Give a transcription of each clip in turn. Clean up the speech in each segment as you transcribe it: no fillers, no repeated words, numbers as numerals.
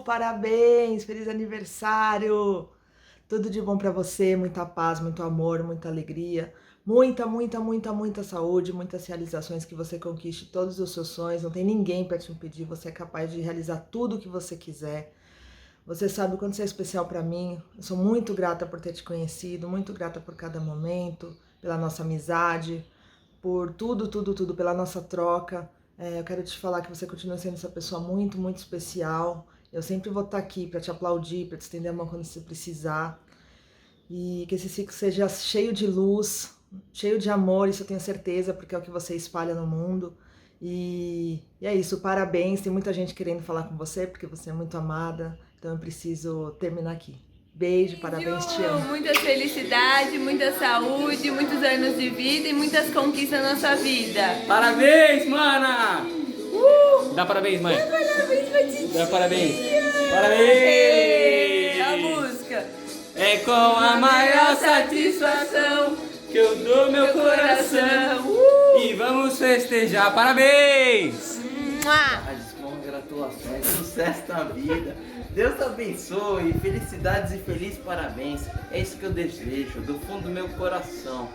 Parabéns! Feliz aniversário! Tudo de bom pra você, muita paz, muito amor, muita alegria, muita saúde, muitas realizações, que você conquiste todos os seus sonhos. Não tem ninguém pra te impedir, você é capaz de realizar tudo o que você quiser. Você sabe o quanto você é especial pra mim. Eu sou muito grata por ter te conhecido, muito grata por cada momento, pela nossa amizade, por tudo, pela nossa troca. Eu quero te falar que você continua sendo essa pessoa muito especial. Eu sempre vou estar aqui para te aplaudir, para te estender a mão quando você precisar. E que esse ciclo seja cheio de luz, cheio de amor, isso eu tenho certeza, porque é o que você espalha no mundo. E é isso, parabéns. Tem muita gente querendo falar com você, porque você é muito amada. Então eu preciso terminar aqui. Beijo, parabéns, te amo. Muita felicidade, muita saúde, muitos anos de vida e muitas conquistas na sua vida. Parabéns, mana! Dá parabéns, mãe. Dá parabéns pra ti. Dá parabéns. Parabéns! A música. É com a maior satisfação que eu dou meu coração. E vamos festejar. Parabéns! Congratulações, sucesso na vida. Deus abençoe, felicidades e feliz parabéns. É isso que eu desejo, do fundo do meu coração.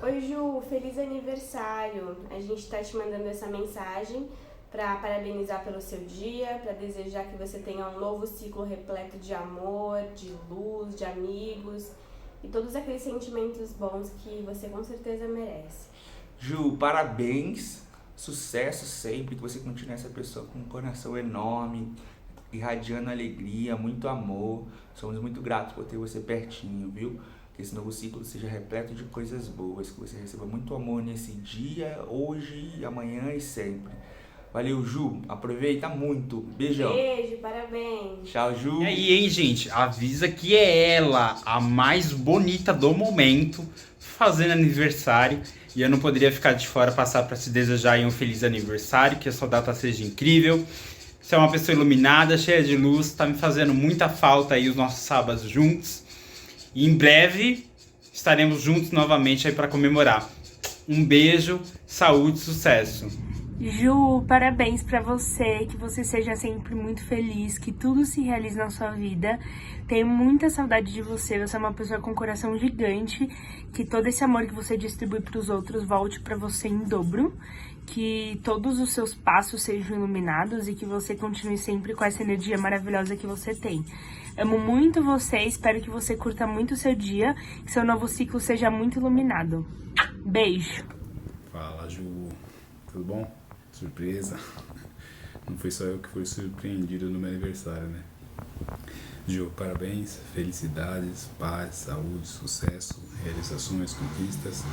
Oi Ju, feliz aniversário. A gente tá te mandando essa mensagem para parabenizar pelo seu dia, para desejar que você tenha um novo ciclo repleto de amor, de luz, de amigos e todos aqueles sentimentos bons que você com certeza merece. Ju, parabéns, sucesso sempre, que você continue essa pessoa com um coração enorme, irradiando alegria, muito amor. Somos muito gratos por ter você pertinho, viu? Que esse novo ciclo seja repleto de coisas boas, que você receba muito amor nesse dia, hoje, amanhã e sempre. Valeu, Ju, aproveita muito. Beijão. Beijo, parabéns. Tchau, Ju. E aí, hein, gente? Avisa que é ela, a mais bonita do momento, fazendo aniversário. E eu não poderia ficar de fora, passar para te desejar aí um feliz aniversário, que a sua data seja incrível. Você é uma pessoa iluminada, cheia de luz, tá me fazendo muita falta aí os nossos sábados juntos. E em breve estaremos juntos novamente aí para comemorar. Um beijo, saúde, sucesso. Ju, parabéns pra você, que você seja sempre muito feliz, que tudo se realize na sua vida. Tenho muita saudade de você, você é uma pessoa com um coração gigante, que todo esse amor que você distribui pros outros volte pra você em dobro, que todos os seus passos sejam iluminados e que você continue sempre com essa energia maravilhosa que você tem. Amo muito você, espero que você curta muito o seu dia, que seu novo ciclo seja muito iluminado. Beijo! Fala, Ju, tudo bom? Surpresa. Não foi só eu que fui surpreendido no meu aniversário, né? Ju, parabéns, felicidades, paz, saúde, sucesso, realizações, conquistas,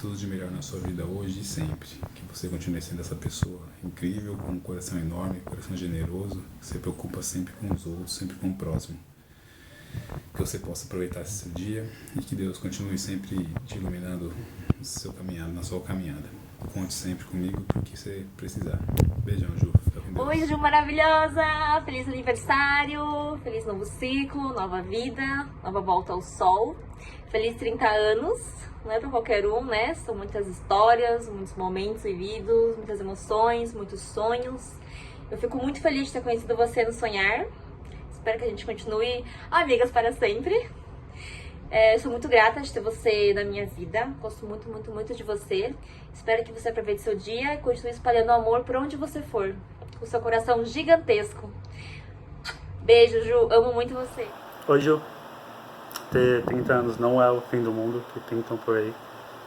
tudo de melhor na sua vida hoje e sempre. Que você continue sendo essa pessoa incrível, com um coração enorme, coração generoso, que se preocupa sempre com os outros, sempre com o próximo. Que você possa aproveitar esse seu dia e que Deus continue sempre te iluminando no seu caminhado, na sua caminhada. Conte sempre comigo porque você precisar. Beijão, Ju. Fica com Deus. Oi, Ju maravilhosa! Feliz aniversário, feliz novo ciclo, nova vida, nova volta ao sol. Feliz 30 anos, não é pra qualquer um, né? São muitas histórias, muitos momentos vividos, muitas emoções, muitos sonhos. Eu fico muito feliz de ter conhecido você no Sonhar. Espero que a gente continue amigas para sempre. Sou muito grata de ter você na minha vida. Gosto muito de você. Espero que você aproveite seu dia e continue espalhando amor por onde você for. Com seu coração gigantesco. Beijo, Ju. Amo muito você. Oi, Ju. Ter 30 anos não é o fim do mundo que pintam por aí.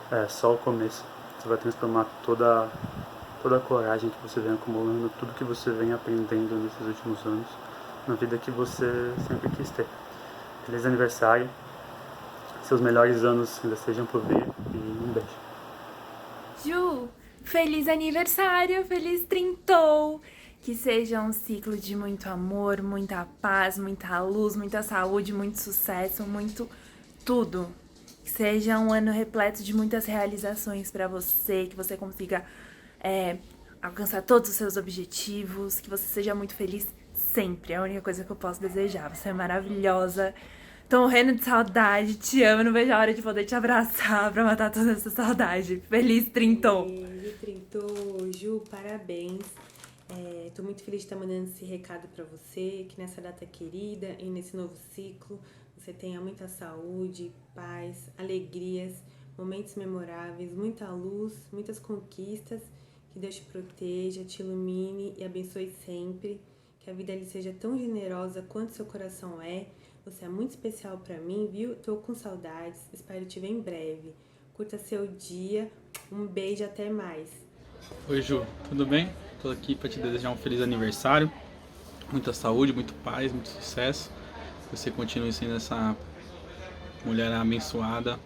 É só o começo. Você vai transformar toda a coragem que você vem acumulando, tudo que você vem aprendendo nesses últimos anos, na vida que você sempre quis ter. Feliz aniversário. Seus melhores anos ainda estejam por vir e um beijo. Ju, feliz aniversário, feliz trintou! Que seja um ciclo de muito amor, muita paz, muita luz, muita saúde, muito sucesso, muito tudo. Que seja um ano repleto de muitas realizações pra você, que você consiga alcançar todos os seus objetivos, que você seja muito feliz sempre. É a única coisa que eu posso desejar. Você é maravilhosa. Tô morrendo de saudade, te amo, não vejo a hora de poder te abraçar pra matar toda essa saudade. Feliz trintou! Feliz trintou, Ju, parabéns. Tô muito feliz de estar mandando esse recado para você, que nessa data querida e nesse novo ciclo você tenha muita saúde, paz, alegrias, momentos memoráveis, muita luz, muitas conquistas, que Deus te proteja, te ilumine e abençoe sempre, que a vida lhe seja tão generosa quanto seu coração é. Você é muito especial para mim, viu? Tô com saudades, espero te ver em breve. Curta seu dia, um beijo, até mais. Oi Ju, tudo bem? Tô aqui para te desejar um feliz aniversário, muita saúde, muito paz, muito sucesso. Que você continue sendo essa mulher abençoada,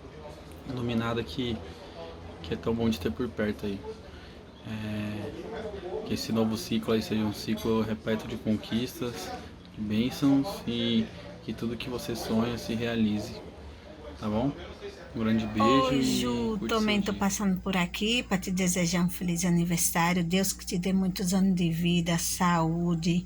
iluminada que é tão bom de ter por perto aí. Que esse novo ciclo aí seja um ciclo repleto de conquistas, de bênçãos e que tudo que você sonha se realize, tá bom? Um grande beijo. Oi, Ju, também tô passando por aqui para te desejar um feliz aniversário. Deus que te dê muitos anos de vida, saúde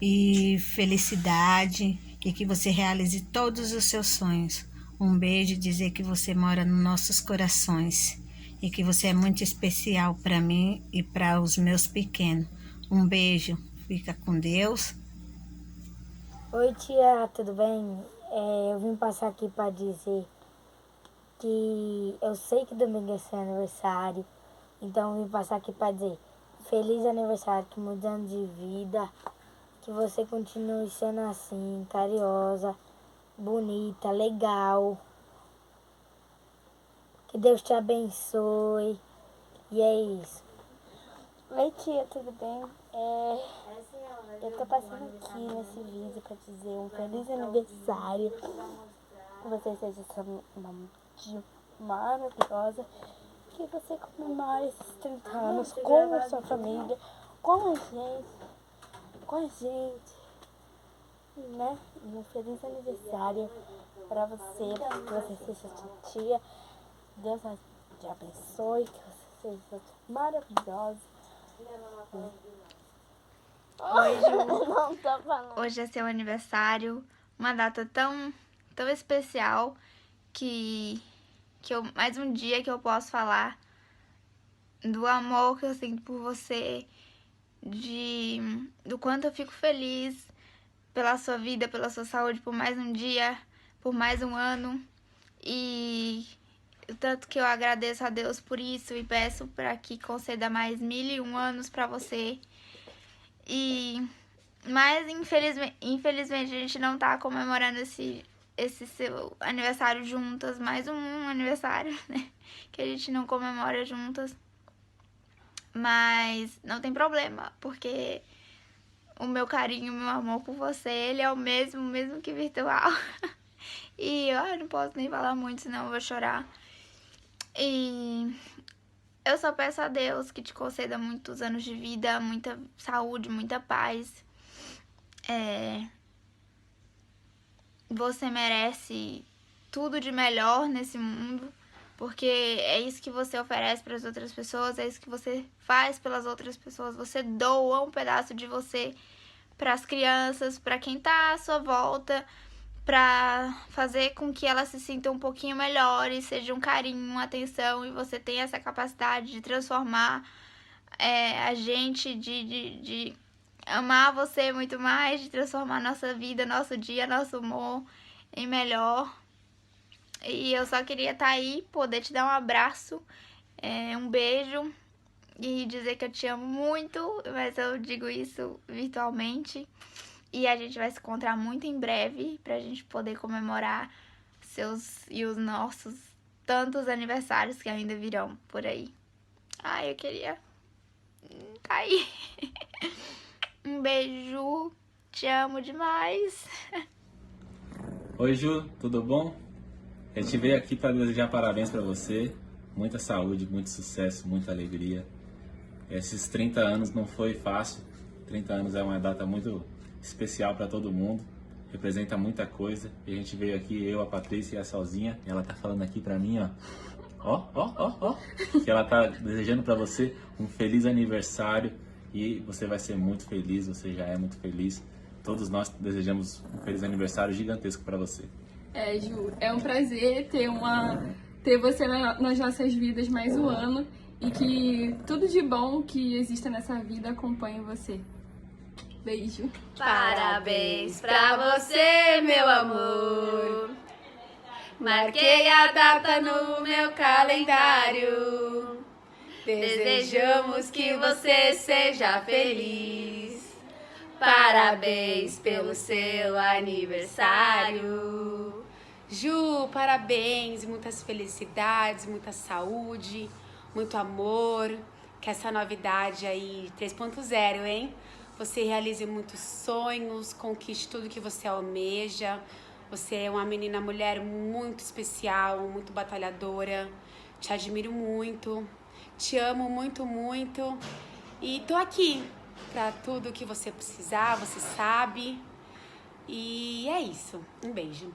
e felicidade e que você realize todos os seus sonhos. Um beijo, dizer que você mora nos nossos corações e que você é muito especial para mim e para os meus pequenos. Um beijo, fica com Deus. Oi, tia, tudo bem? Eu vim passar aqui para dizer que eu sei que domingo é seu aniversário, então eu vim passar aqui para dizer feliz aniversário, que muitos anos de vida, que você continue sendo assim, carinhosa, bonita, legal, que Deus te abençoe, e é isso. Oi, tia, tudo bem? Eu tô passando aqui nesse vídeo para dizer um feliz aniversário, que você seja uma tia maravilhosa, que você comemore esses 30 anos com a sua família, com a gente, né? E um feliz aniversário para você, que você seja tia. Deus te abençoe, que você seja maravilhosa. Oi, Ju. Hoje é seu aniversário, uma data tão especial que mais um dia que eu posso falar do amor que eu sinto por você, do quanto eu fico feliz pela sua vida, pela sua saúde, por mais um dia, por mais um ano, e o tanto que eu agradeço a Deus por isso e peço para que conceda mais 1001 anos para você. Mas infelizmente a gente não tá comemorando esse seu aniversário juntas, mais um aniversário, né, que a gente não comemora juntas, mas não tem problema, porque o meu carinho, o meu amor por você, ele é o mesmo que virtual, e eu não posso nem falar muito, senão eu vou chorar, e eu só peço a Deus que te conceda muitos anos de vida, muita saúde, muita paz. Você merece tudo de melhor nesse mundo, porque é isso que você oferece para as outras pessoas, é isso que você faz pelas outras pessoas. Você doa um pedaço de você para as crianças, para quem tá à sua volta, para fazer com que elas se sintam um pouquinho melhores, seja um carinho, uma atenção, e você tem essa capacidade de transformar a gente, de amar você muito mais, de transformar nossa vida, nosso dia, nosso humor em melhor. E eu só queria estar aí, poder te dar um abraço, um beijo e dizer que eu te amo muito, mas eu digo isso virtualmente. E a gente vai se encontrar muito em breve pra gente poder comemorar seus e os nossos tantos aniversários que ainda virão por aí. Eu queria tá aí. Um beijo, te amo demais. Oi Ju, tudo bom? Eu te veio aqui para desejar parabéns para você, muita saúde, muito sucesso, muita alegria. Esses 30 anos não foi fácil, 30 anos é uma data muito especial para todo mundo, representa muita coisa, e a gente veio aqui, eu, a Patrícia e a Salzinha, e ela tá falando aqui para mim, ó, que ela tá desejando para você um feliz aniversário. E você vai ser muito feliz, você já é muito feliz. Todos nós desejamos um feliz aniversário gigantesco para você. Ju, é um prazer ter você nas nossas vidas mais um ano. e que tudo de bom que exista nessa vida acompanhe você. Beijo. Parabéns pra você, meu amor. Marquei a data no meu calendário. Desejamos que você seja feliz. Parabéns pelo seu aniversário. Ju, parabéns, muitas felicidades, muita saúde, muito amor. Que essa novidade aí 3.0, hein? Você realize muitos sonhos, conquiste tudo que você almeja. Você é uma menina, mulher muito especial, muito batalhadora. Te admiro muito, te amo muito, muito. E tô aqui pra tudo que você precisar, você sabe. E é isso. Um beijo.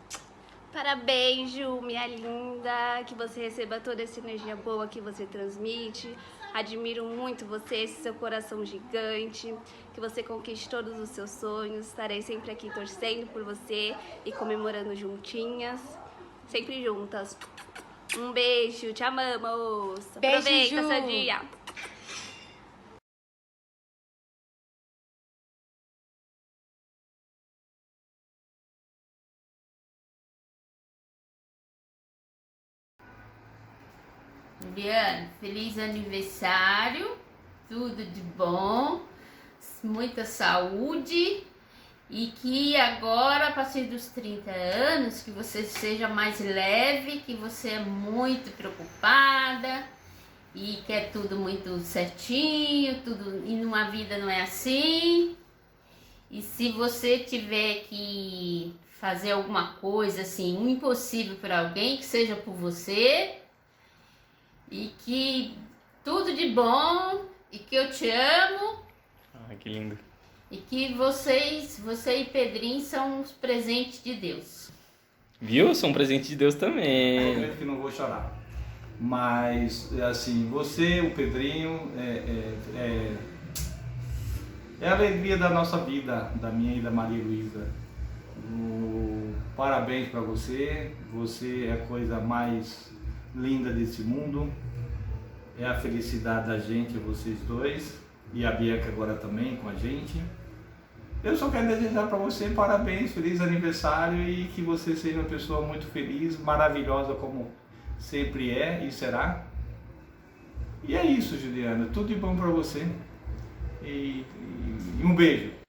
Parabéns, Ju, minha linda. Que você receba toda essa energia boa que você transmite. Admiro muito você, esse seu coração gigante. Que você conquiste todos os seus sonhos. Estarei sempre aqui torcendo por você e comemorando juntinhas. Sempre juntas. Um beijo, te amamos. Beijo, Aproveita Ju. seu dia. Juliana, feliz aniversário, tudo de bom, muita saúde e que agora, a partir dos 30 anos, que você seja mais leve, que você é muito preocupada e quer tudo muito certinho, tudo, e numa vida não é assim. E se você tiver que fazer alguma coisa assim, um impossível para alguém, que seja por você. E que tudo de bom, e que eu te amo. Ah, que lindo. E que você e Pedrinho são os presentes de Deus. Viu? Eu sou um presente de Deus também. Prometo que não vou chorar. Mas, assim, você, o Pedrinho, é a alegria da nossa vida, da minha e da Maria Luísa. Parabéns para você. Você é a coisa mais linda desse mundo, é a felicidade da gente, vocês dois, e a Bianca agora também com a gente. Eu só quero desejar para você parabéns, feliz aniversário e que você seja uma pessoa muito feliz, maravilhosa como sempre é e será. E é isso, Juliana, tudo de bom para você e um beijo.